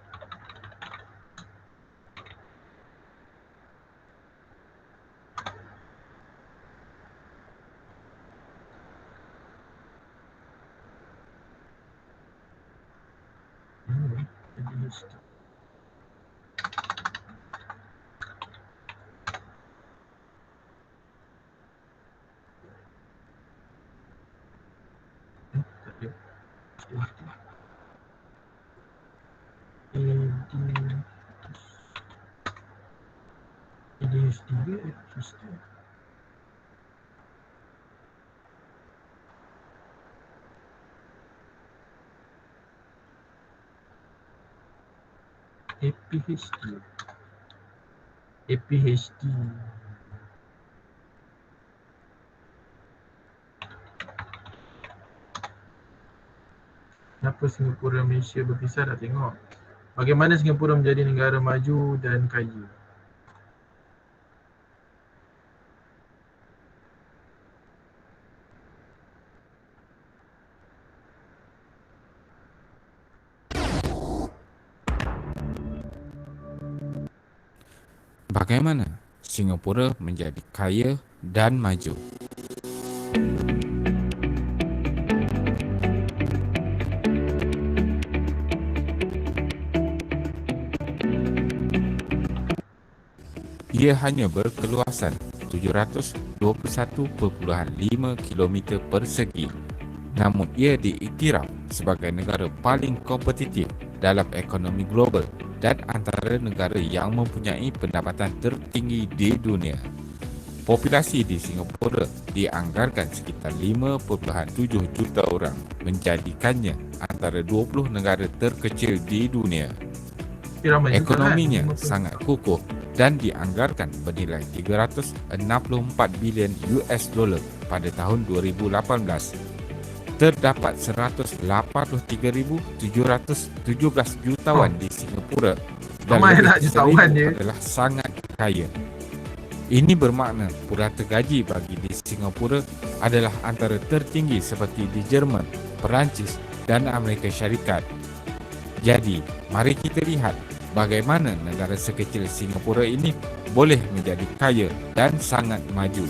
APHD. Kenapa Singapura Malaysia berpisah? Dah tengok. Bagaimana Singapura menjadi negara maju dan kaya? Bagaimana Singapura menjadi kaya dan maju? Ia hanya berkeluasan 721.5 km persegi. Namun ia diiktiraf sebagai negara paling kompetitif dalam ekonomi global dan antara negara yang mempunyai pendapatan tertinggi di dunia. Populasi di Singapura dianggarkan sekitar 5.7 juta orang, menjadikannya antara 20 negara terkecil di dunia. Ekonominya sangat kukuh dan dianggarkan bernilai 364 bilion US dollar pada tahun 2018. Terdapat 183,717 jutawan di Singapura dan lebih dari 1,000 adalah sangat kaya. Ini bermakna purata gaji bagi di Singapura adalah antara tertinggi seperti di Jerman, Perancis dan Amerika Syarikat. Jadi, mari kita lihat bagaimana negara sekecil Singapura ini boleh menjadi kaya dan sangat maju.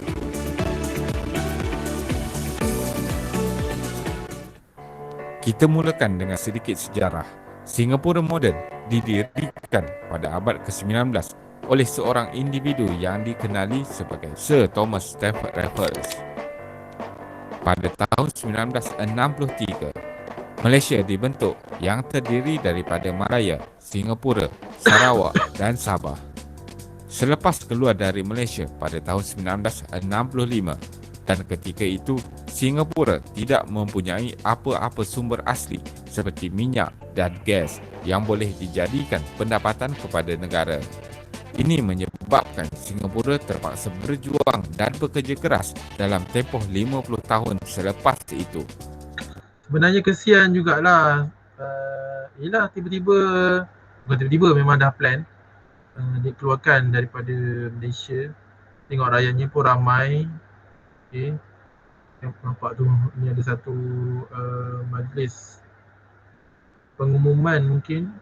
Kita mulakan dengan sedikit sejarah. Singapura moden didirikan pada abad ke-19 oleh seorang individu yang dikenali sebagai Sir Thomas Stamford Raffles. Pada tahun 1963, Malaysia dibentuk yang terdiri daripada Malaya, Singapura, Sarawak dan Sabah. Selepas keluar dari Malaysia pada tahun 1965 dan ketika itu Singapura tidak mempunyai apa-apa sumber asli seperti minyak dan gas yang boleh dijadikan pendapatan kepada negara. Ini menyebabkan Singapura terpaksa berjuang dan bekerja keras dalam tempoh 50 tahun selepas itu. Sebenarnya kesian jugalah. Yelah tiba-tiba, bukan tiba-tiba, memang dah plan. Dikeluarkan daripada Malaysia. Tengok rakyatnya pun ramai. Okay. Yang nampak tu, ni ada satu majlis pengumuman mungkin.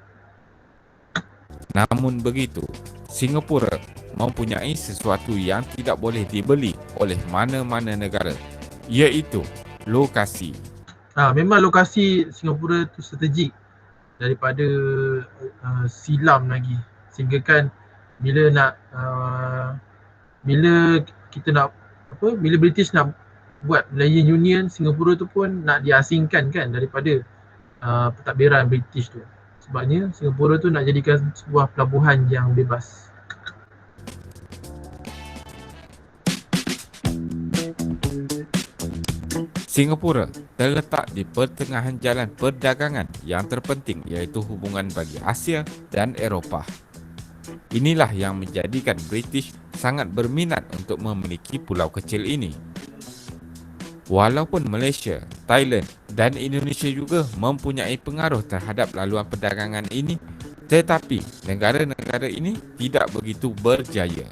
Namun begitu, Singapura mempunyai sesuatu yang tidak boleh dibeli oleh mana-mana negara, iaitu lokasi. Memang lokasi Singapura tu strategik daripada silam lagi. Sehingga kan bila kita nak bila British nak buat Malayan Union, Singapura tu pun nak diasingkan kan daripada pentadbiran British tu. Sebabnya Singapura tu nak jadikan sebuah pelabuhan yang bebas. Singapura terletak di pertengahan jalan perdagangan yang terpenting, iaitu hubungan bagi Asia dan Eropah. Inilah yang menjadikan British sangat berminat untuk memiliki pulau kecil ini. Walaupun Malaysia, Thailand dan Indonesia juga mempunyai pengaruh terhadap laluan perdagangan ini, tetapi negara-negara ini tidak begitu berjaya.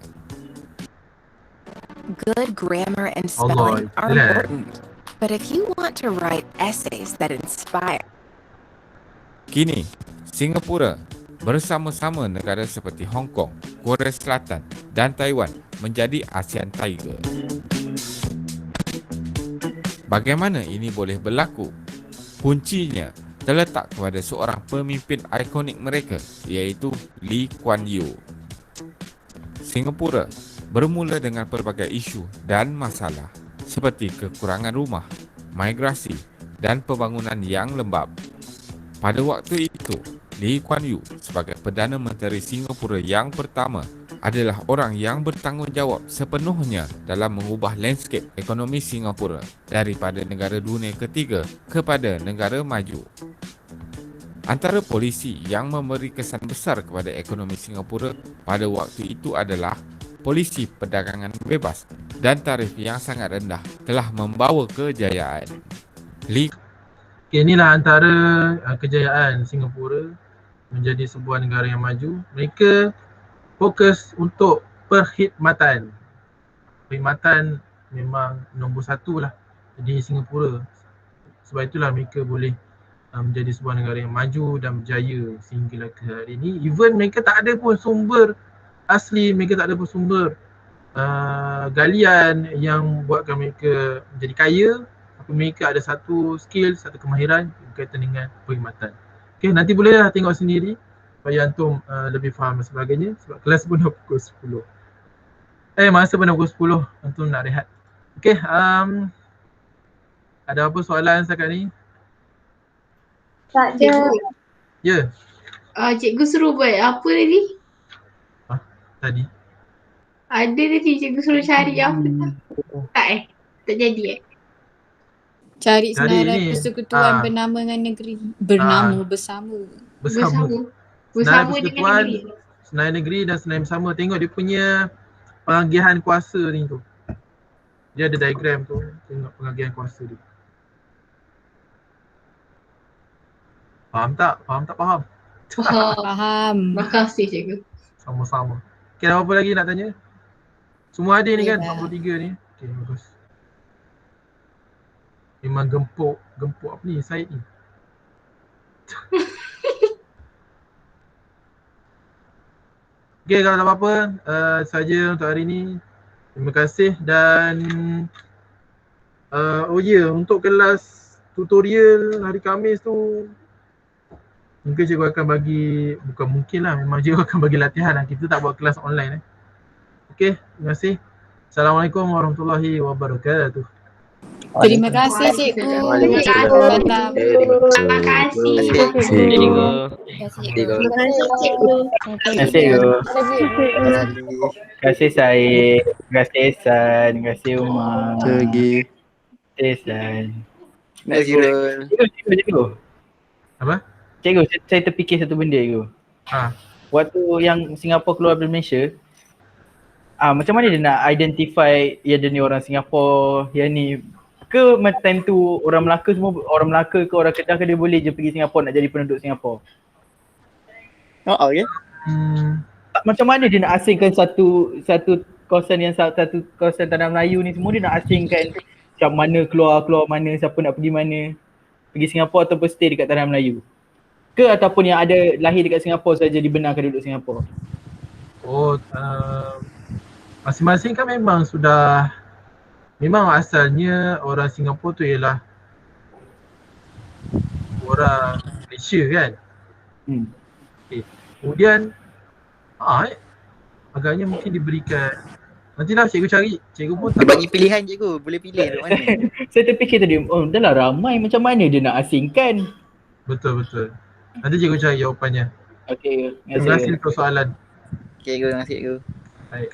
Good grammar and Allah, spelling are important, but if you want to write essays that inspire, Kini, Singapura bersama-sama negara seperti Hong Kong, Korea Selatan dan Taiwan menjadi ASEAN Tiger. Bagaimana ini boleh berlaku? Kuncinya terletak kepada seorang pemimpin ikonik mereka, iaitu Lee Kuan Yew. Singapura bermula dengan pelbagai isu dan masalah seperti kekurangan rumah, migrasi dan pembangunan yang lembab. Pada waktu itu, Lee Kuan Yew sebagai Perdana Menteri Singapura yang pertama adalah orang yang bertanggungjawab sepenuhnya dalam mengubah landscape ekonomi Singapura daripada negara dunia ketiga kepada negara maju. Antara polisi yang memberi kesan besar kepada ekonomi Singapura pada waktu itu adalah polisi perdagangan bebas dan tarif yang sangat rendah telah membawa kejayaan. Inilah antara kejayaan Singapura menjadi sebuah negara yang maju. Mereka fokus untuk perkhidmatan. Perkhidmatan memang nombor satu lah di Singapura. Sebab itulah mereka boleh menjadi sebuah negara yang maju dan berjaya sehingga ke hari ini. Even mereka tak ada pun sumber asli, mereka tak ada pun sumber galian yang buatkan mereka menjadi kaya. Tapi mereka ada satu skill, satu kemahiran berkaitan dengan perkhidmatan. Okay, nanti bolehlah tengok sendiri supaya antum lebih faham dan sebagainya, sebab kelas pun dah pukul 10. Masa pun dah pukul 10, antum nak rehat. Okay, ada apa soalan setakat ni? Tak ada. Cikgu, Ya, cikgu suruh buat apa tadi? tadi. Ada tadi cikgu suruh cari apa tak? Tak tak jadi Cari Cari senarai ni, persekutuan bernama dengan negeri. Bernama bersama. Bersama. Bersama Senarai dengan persekutuan, negeri. senarai negeri dan senarai bersama. Tengok dia punya pengagihan kuasa ni tu. Dia ada diagram tu. Tengok pengagihan kuasa dia. Faham tak? Faham tak faham? Faham. Terima kasih cikgu. Sama-sama. Okay, ada apa lagi nak tanya? Semua ada ni kan? Ya. 43 ni. Okay, bagus. Memang gempuk apa ni Syed ni. Okay, kalau tak apa-apa saja untuk hari ni. Terima kasih dan untuk kelas tutorial hari Khamis tu mungkin cikgu akan bagi, bukan mungkin lah, memang cikgu akan bagi latihan lah. Kita tak buat kelas online. Okay, terima kasih. Assalamualaikum warahmatullahi wabarakatuh. Terima kasih cikgu. Waalaikumsalam. Mantap. Terima kasih. Cikgu. Terima kasih cikgu. Terima kasih cikgu. Terima kasih Syed. Terima kasih Ehsan. Terima kasih Umar. Lagi. Ehsan. Terima kasih Rul. Cikgu. Apa? Cikgu, saya terfikir satu benda cikgu. Ha. waktu yang Singapura keluar dari Malaysia, macam mana dia nak identify ya dia ni orang Singapura, yang ni ke time tu orang Melaka ke orang Kedah ke dia boleh je pergi Singapura nak jadi penduduk Singapura? Okay. Macam mana dia nak asingkan satu kawasan tanah Melayu ni semua, dia nak asingkan macam mana keluar mana, siapa nak pergi mana, pergi Singapura ataupun stay dekat tanah Melayu? Ke ataupun yang ada lahir dekat Singapura saja dibenarkan duduk Singapura? Masing-masing kan memang asalnya orang Singapura tu ialah orang Malaysia kan. Okay. Kemudian agaknya mungkin diberikan, nantilah cikgu cari, cikgu pun Dia bagi pilihan cikgu, boleh pilih duduk mana. Saya terfikir tadi, dah lah ramai, macam mana dia nak asingkan? Betul. Nanti cikgu cari jawapannya. Okay, Terima kasih untuk soalan. Okay, cikgu, terima kasih cikgu. Baik.